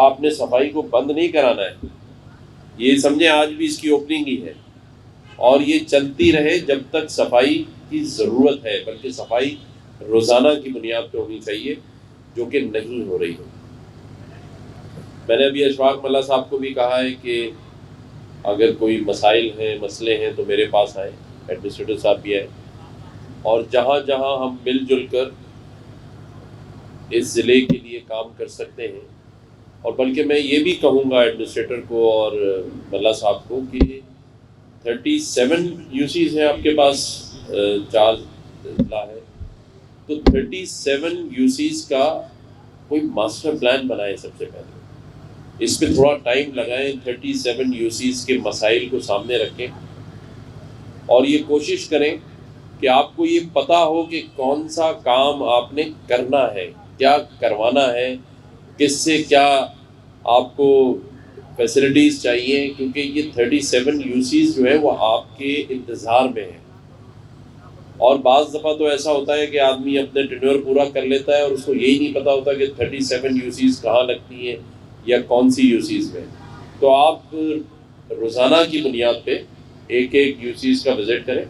آپ نے صفائی کو بند نہیں کرانا ہے، یہ سمجھیں آج بھی اس کی اوپننگ ہی ہے، اور یہ چلتی رہے جب تک صفائی کی ضرورت ہے، بلکہ صفائی روزانہ کی بنیاد پہ ہونی چاہیے، جو کہ نہیں ہو رہی ہے۔ میں نے ابھی اشفاق ملا صاحب کو بھی کہا ہے کہ اگر کوئی مسائل ہیں، مسئلے ہیں تو میرے پاس آئیں، ایڈمنسٹریٹر صاحب بھی آئیں، اور جہاں جہاں ہم مل جل کر اس ضلع کے لیے کام کر سکتے ہیں، اور بلکہ میں یہ بھی کہوں گا ایڈمنسٹریٹر کو اور ملا صاحب کو کہ 37 یوسیز ہیں آپ کے پاس، 4 اضلاع ہے، تو 37 یوسیز کا کوئی ماسٹر پلان بنائے، سب سے پہلے اس پہ تھوڑا ٹائم لگائیں، 37 یوسیز کے مسائل کو سامنے رکھیں، اور یہ کوشش کریں کہ آپ کو یہ پتہ ہو کہ کون سا کام آپ نے کرنا ہے، کیا کروانا ہے، کس سے کیا آپ کو فیسلٹیز چاہیے، کیونکہ یہ 37 یوسیز جو ہے وہ آپ کے انتظار میں ہیں۔ اور بعض دفعہ تو ایسا ہوتا ہے کہ آدمی اپنے ٹینیور پورا کر لیتا ہے اور اس کو یہی نہیں پتہ ہوتا کہ 37 یوسیز کہاں لگتی ہیں یا کون سی یوسیز میں۔ تو آپ روزانہ کی بنیاد پہ ایک ایک یوسیز کا وزٹ کریں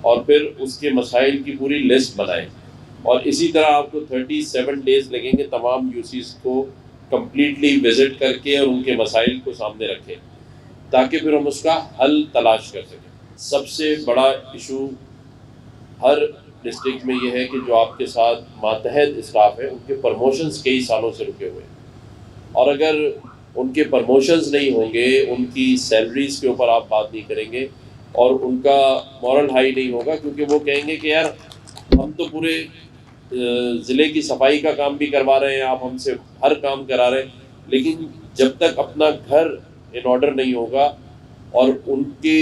اور پھر اس کے مسائل کی پوری لسٹ بنائیں، اور اسی طرح آپ کو 37 ڈیز لگیں گے تمام یوسیز کو کمپلیٹلی وزٹ کر کے اور ان کے مسائل کو سامنے رکھیں، تاکہ پھر ہم اس کا حل تلاش کر سکیں۔ سب سے بڑا ایشو ہر ڈسٹرکٹ میں یہ ہے کہ جو آپ کے ساتھ ماتحت اسٹاف ہے ان کے پرموشنز کئی سالوں سے رکے ہوئے ہیں، اور اگر ان کے پرموشنز نہیں ہوں گے، ان کی سیلریز کے اوپر آپ بات نہیں کریں گے، اور ان کا مورل ہائی نہیں ہوگا، کیونکہ وہ کہیں گے کہ یار ہم تو پورے ضلع کی صفائی کا کام بھی کروا رہے ہیں، آپ ہم سے ہر کام کرا رہے ہیں، لیکن جب تک اپنا گھر ان آرڈر نہیں ہوگا اور ان کے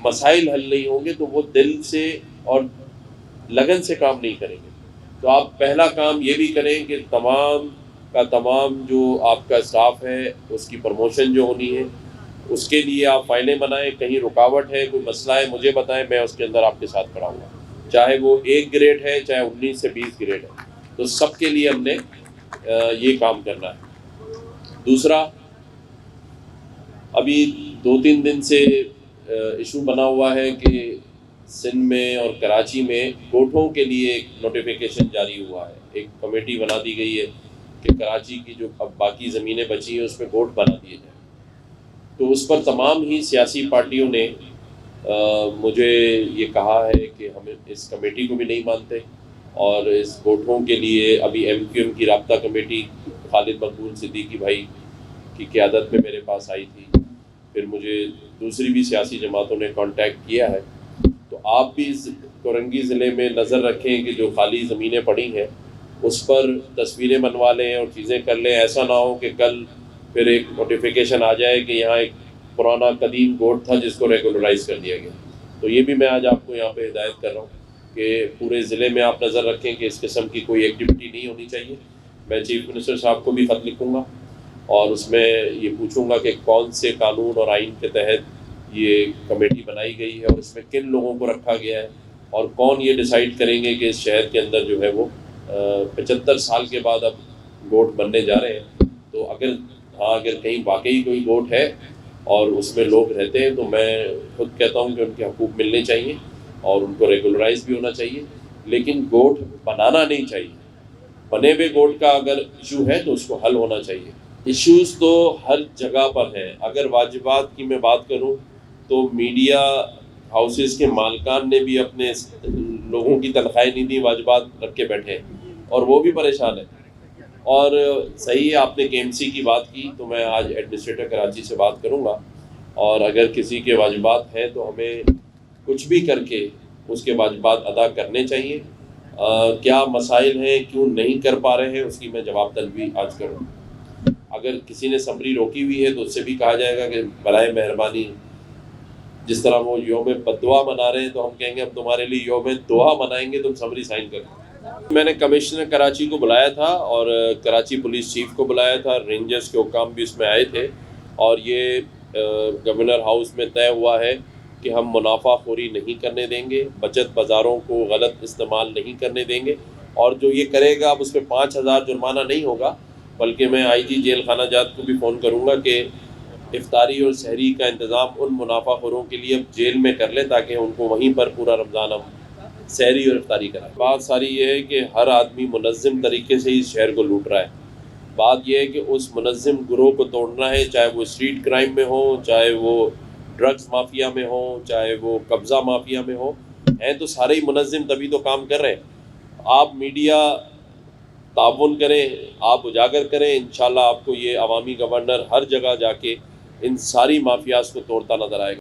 مسائل حل نہیں ہوں گے تو وہ دل سے اور لگن سے کام نہیں کریں گے۔ تو آپ پہلا کام یہ بھی کریں کہ تمام کا تمام جو آپ کا اسٹاف ہے اس کی پروموشن جو ہونی ہے اس کے لیے آپ فائلیں بنائیں، کہیں رکاوٹ ہے، کوئی مسئلہ ہے مجھے بتائیں، میں اس کے اندر آپ کے ساتھ کھڑا ہوں گا، چاہے وہ 1 گریڈ ہے، چاہے 19 سے 20 گریڈ ہے، تو سب کے لیے ہم نے یہ کام کرنا ہے۔ دوسرا، ابھی 2-3 دن سے ایشو بنا ہوا ہے کہ سندھ میں اور کراچی میں گوٹھوں کے لیے ایک نوٹیفیکیشن جاری ہوا ہے، ایک کمیٹی بنا دی گئی ہے کہ کراچی کی جو اب باقی زمینیں بچی ہیں اس میں گوٹھ بنا دیے جائیں۔ تو اس پر تمام ہی سیاسی پارٹیوں نے مجھے یہ کہا ہے کہ ہم اس کمیٹی کو بھی نہیں مانتے، اور اس گوٹھوں کے لیے ابھی ایم کیو ایم کی رابطہ کمیٹی خالد مقبول صدیقی بھائی کی قیادت میں میرے پاس آئی تھی، پھر مجھے دوسری بھی سیاسی جماعتوں نے کانٹیکٹ کیا ہے۔ تو آپ بھی اس کورنگی ضلع میں نظر رکھیں کہ جو خالی زمینیں پڑی ہیں اس پر تصویریں بنوا لیں اور چیزیں کر لیں، ایسا نہ ہو کہ کل پھر ایک نوٹیفیکیشن آ جائے کہ یہاں ایک پرانا قدیم گوٹ تھا جس کو ریگولرائز کر دیا گیا۔ تو یہ بھی میں آج آپ کو یہاں پہ ہدایت کر رہا ہوں کہ پورے ضلع میں آپ نظر رکھیں کہ اس قسم کی کوئی ایکٹیویٹی نہیں ہونی چاہیے۔ میں چیف منسٹر صاحب کو بھی خط لکھوں گا اور اس میں یہ پوچھوں گا کہ کون سے قانون اور آئین کے تحت یہ کمیٹی بنائی گئی ہے اور اس میں کن لوگوں کو رکھا گیا ہے، اور کون یہ ڈیسائیڈ کریں گے کہ اس شہر کے اندر جو ہے وہ 75 سال کے بعد اب گوٹ بننے جا رہے ہیں، تو اگر کہیں واقعی کوئی گوٹ ہے اور اس میں لوگ رہتے ہیں تو میں خود کہتا ہوں کہ ان کے حقوق ملنے چاہیے اور ان کو ریگولرائز بھی ہونا چاہیے، لیکن گوٹ بنانا نہیں چاہیے۔ بنے ہوئے گوٹ کا اگر ایشو ہے تو اس کو حل ہونا چاہیے۔ ایشوز تو ہر جگہ پر ہیں۔ اگر واجبات کی میں بات کروں تو میڈیا ہاؤسز کے مالکان نے بھی اپنے لوگوں کی تنخواہیں نہیں دی، واجبات رکھ کے بیٹھے ہیں اور وہ بھی پریشان ہیں۔ اور صحیح آپ نے کے ایم سی کی بات کی، تو میں آج ایڈمنسٹریٹر کراچی سے بات کروں گا، اور اگر کسی کے واجبات ہیں تو ہمیں کچھ بھی کر کے اس کے واجبات ادا کرنے چاہیے۔ کیا مسائل ہیں، کیوں نہیں کر پا رہے ہیں، اس کی میں جواب طلبی آج کروں۔ اگر کسی نے سمری روکی ہوئی ہے تو اس سے بھی کہا جائے گا کہ برائے مہربانی، جس طرح وہ یوم بددعا منا رہے ہیں تو ہم کہیں گے ہم تمہارے لیے یوم دعا منائیں گے، تم سمری سائن کر دو۔ میں نے کمشنر کراچی کو بلایا تھا اور کراچی پولیس چیف کو بلایا تھا، رینجرز کے حکام بھی اس میں آئے تھے، اور یہ گورنر ہاؤس میں طے ہوا ہے کہ ہم منافع خوری نہیں کرنے دیں گے، بچت بازاروں کو غلط استعمال نہیں کرنے دیں گے، اور جو یہ کرے گا اب اس پہ 5,000 جرمانہ نہیں ہوگا، بلکہ میں آئی جی جیل خانہ جات کو بھی فون کروں گا کہ افطاری اور سحری کا انتظام ان منافع خوروں کے لیے اب جیل میں کر لیں تاکہ ان کو وہیں پر پورا رمضان ہم سحری اور افطاری کرائیں۔ بات ساری یہ ہے کہ ہر آدمی منظم طریقے سے اس شہر کو لوٹ رہا ہے۔ بات یہ ہے کہ اس منظم گروہ کو توڑنا ہے، چاہے وہ اسٹریٹ کرائم میں ہو، چاہے وہ ڈرگز مافیا میں ہو، چاہے وہ قبضہ مافیا میں ہو، ہیں تو سارے ہی منظم، تبھی تو کام کر رہے ہیں۔ آپ میڈیا تعاون کریں، آپ اجاگر کریں، انشاءاللہ آپ کو یہ عوامی گورنر ہر جگہ جا کے ان ساری مافیاز کو توڑتا نظر آئے گا۔